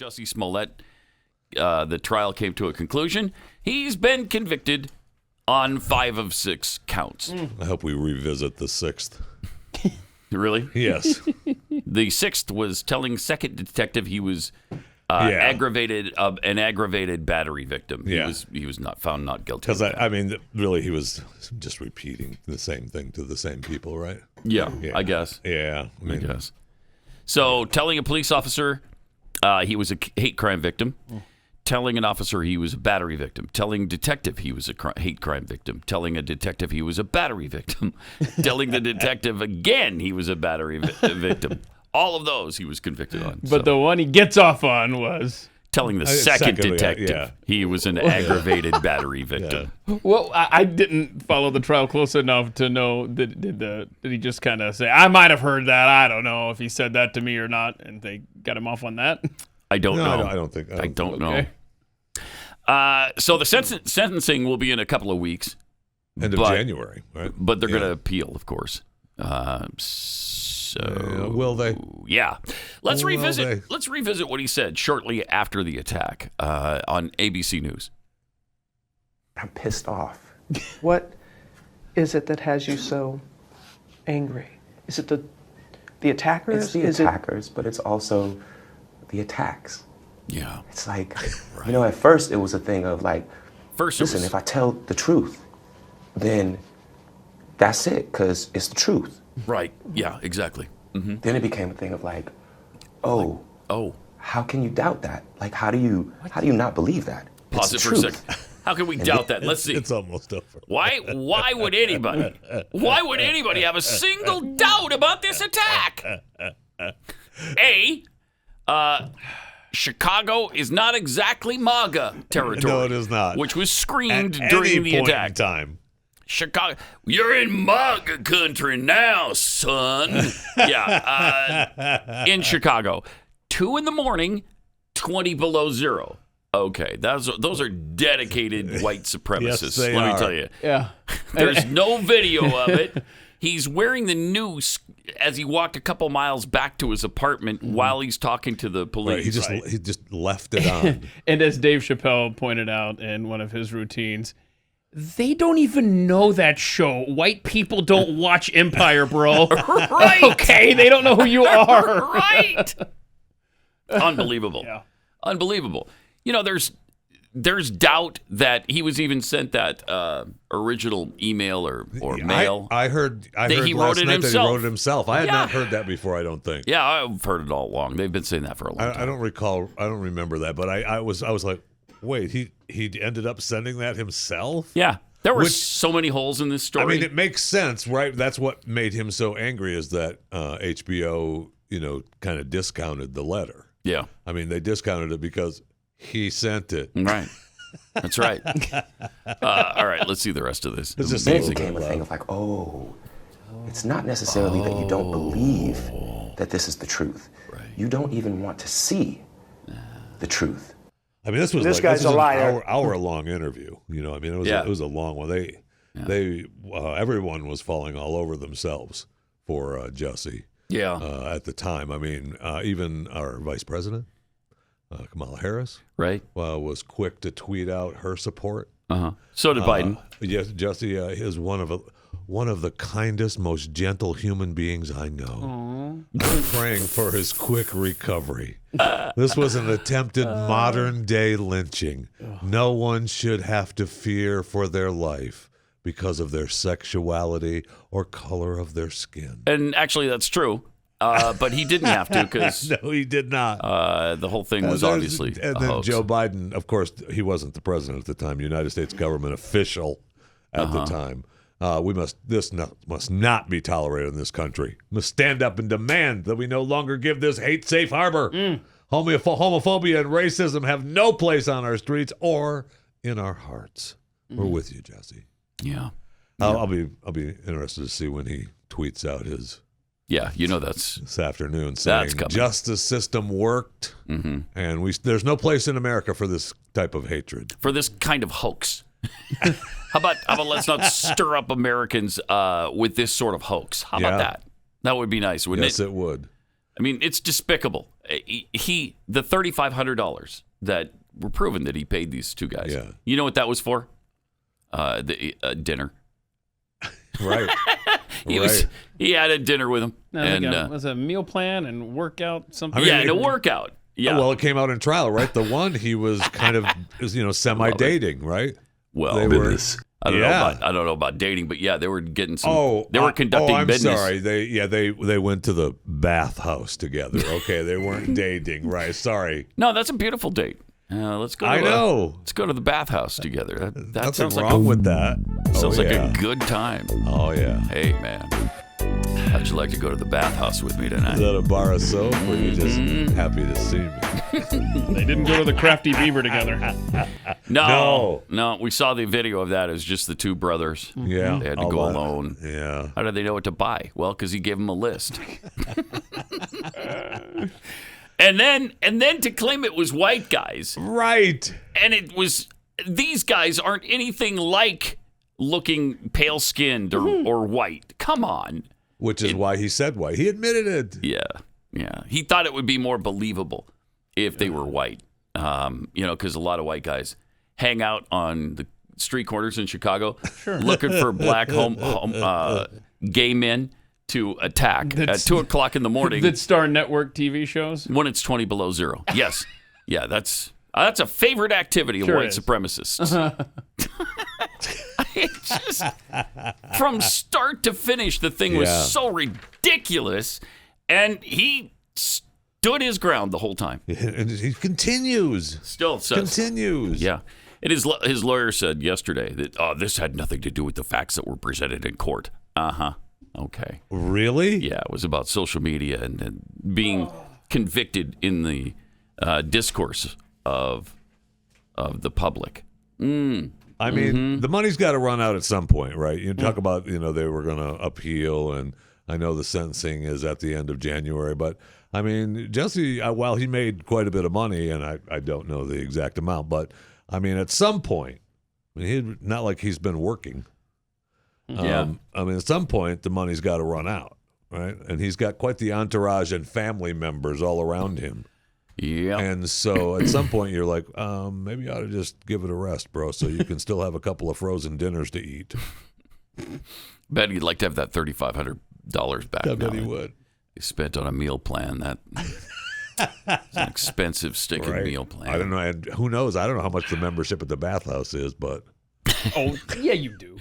Jussie Smollett. The trial came to a conclusion. He's been convicted on 5 of 6 counts. I hope we revisit the 6th. Really? Yes. The 6th was telling second detective he was an aggravated battery victim. Yeah. He was not found not guilty. Because I mean, really, he was just repeating the same thing to the same people, right? Yeah, I guess. Yeah, I guess. So, telling a police officer he was a hate crime victim. Telling an officer he was a battery victim. Telling detective he was a hate crime victim. Telling a detective he was a battery victim. Telling the detective again he was a battery victim. All of those he was convicted on. But the one he gets off on was... telling the second detective he was an aggravated battery victim. Yeah. Well, I didn't follow the trial close enough to know, did he just kind of say, I might have heard that, I don't know if he said that to me or not, and they got him off on that? I don't know. I don't think. I don't know. So the sentencing will be in a couple of weeks. End of January, right? But they're going to appeal, of course. Will they? Yeah. Let's revisit what he said shortly after the attack on ABC News. I'm pissed off. What is it that has you so angry? Is it the attackers? It's the attackers, but it's also the attacks. Yeah. It's like, at first it was a thing of like, listen, if I tell the truth, then that's it, because it's the truth. Right. Yeah, exactly. Mm-hmm. Then it became a thing of like, oh, how can you doubt that? Like, how do you not believe that? Pause it for a second. How can we doubt that? Let's see. It's almost over. Why would anybody have a single doubt about this attack? Chicago is not exactly MAGA territory. No, it is not. Which was screamed At during any the point attack. In time. Chicago, you're in MAGA country now, son. Yeah, in Chicago, 2 a.m, 20 below zero. Okay, those are dedicated white supremacists. Yes, they let are. me tell you. Yeah. There's no video of it. He's wearing the noose as he walked a couple miles back to his apartment while he's talking to the police. Right, he just left it on. And as Dave Chappelle pointed out in one of his routines, they don't even know that show. White people don't watch Empire, bro. Right. Okay, they don't know who you are. Right. Unbelievable. Yeah. Unbelievable. There's doubt that he was even sent that original email or mail. I heard he last wrote it night himself. that he wrote it himself. I had not heard that before, I don't think. Yeah, I've heard it all along. They've been saying that for a long time. I don't remember that, but I was like, wait, he ended up sending that himself? Yeah. There were so many holes in this story. I mean, it makes sense, right? That's what made him so angry, is that HBO, kind of discounted the letter. Yeah. I mean, they discounted it because he sent it. Right. That's right. All right, let's see the rest of this. Then it became a thing of like, it's not necessarily that you don't believe that this is the truth. Right. You don't even want to see the truth. I mean, this guy's a liar. An hour-long interview. I mean, it was a long one. Everyone was falling all over themselves for Jussie. Yeah. At the time, I mean, even our vice president, Kamala Harris, right, was quick to tweet out her support. So did Biden. Yes, Jussie is one of the kindest, most gentle human beings I know. I'm praying for his quick recovery. This was an attempted modern-day lynching. No one should have to fear for their life because of their sexuality or color of their skin. And actually, that's true. But he didn't have to, because no, he did not. The whole thing was obviously and a then hoax. Joe Biden, of course, he wasn't the president at the time. United States government official at the time. This must not be tolerated in this country. Must stand up and demand that we no longer give this hate safe harbor. Homophobia and racism have no place on our streets or in our hearts. We're with you, Jussie. Yeah. I'll be interested to see when he tweets out his. Yeah, that's this afternoon saying justice system worked, and there's no place in America for this type of hatred, for this kind of hoax. How about let's not stir up Americans with this sort of hoax? How about that? That would be nice, wouldn't it? Yes, it would. I mean, it's despicable. the $3,500 that were proven that he paid these two guys. Yeah. You know what that was for? The dinner. Right. He had a dinner with him. Was a meal plan and workout something? And a workout. Yeah. Well, it came out in trial, right? The one he was kind of, semi-dating, right? Well, they were. I don't know about dating, but yeah, they were getting some. They were conducting I'm business. sorry. They went to the bathhouse together. Okay, they weren't dating, right? Sorry. No, that's a beautiful date. Let's go. Let's go to the bathhouse together. That sounds like wrong with that. Sounds like a good time. Oh yeah. Hey man, how'd you like to go to the bathhouse with me tonight? Is that a bar of soap, or you just happy to see me? They didn't go to the Crafty Beaver together. No. We saw the video of that. It was just the two brothers. Yeah, they had to go alone. Yeah. How did they know what to buy? Well, because he gave them a list. And then to claim it was white guys. Right. And it was, these guys aren't anything like looking pale-skinned or white. Come on. Which is why he said white. He admitted it. Yeah. He thought it would be more believable if they were white. Because a lot of white guys hang out on the street corners in Chicago looking for black gay men to attack at 2 o'clock in the morning. That star network TV shows? When it's 20 below zero. Yes. Yeah, that's a favorite activity of white supremacists. It's just, from start to finish, the thing was so ridiculous. And he stood his ground the whole time. And he continues. Still says. Continues. Yeah. And his lawyer said yesterday that, this had nothing to do with the facts that were presented in court. Uh-huh. Okay. Really? Yeah, it was about social media and being convicted in the discourse of the public. I mean, the money's got to run out at some point, right? You talk about, they were going to appeal, and I know the sentencing is at the end of January, but I mean, Jussie, while he made quite a bit of money, and I don't know the exact amount, but I mean, at some point, not like he's been working. Yeah. I mean, at some point, the money's got to run out, right? And he's got quite the entourage and family members all around him. Yeah. And so at some point, you're like, maybe you ought to just give it a rest, bro, so you can still have a couple of frozen dinners to eat. Bet he'd like to have that $3,500 back. I bet he would. He spent on a meal plan. That's an expensive stinking meal plan. I don't know. And who knows? I don't know how much the membership at the bathhouse is, but. Oh, yeah, you do.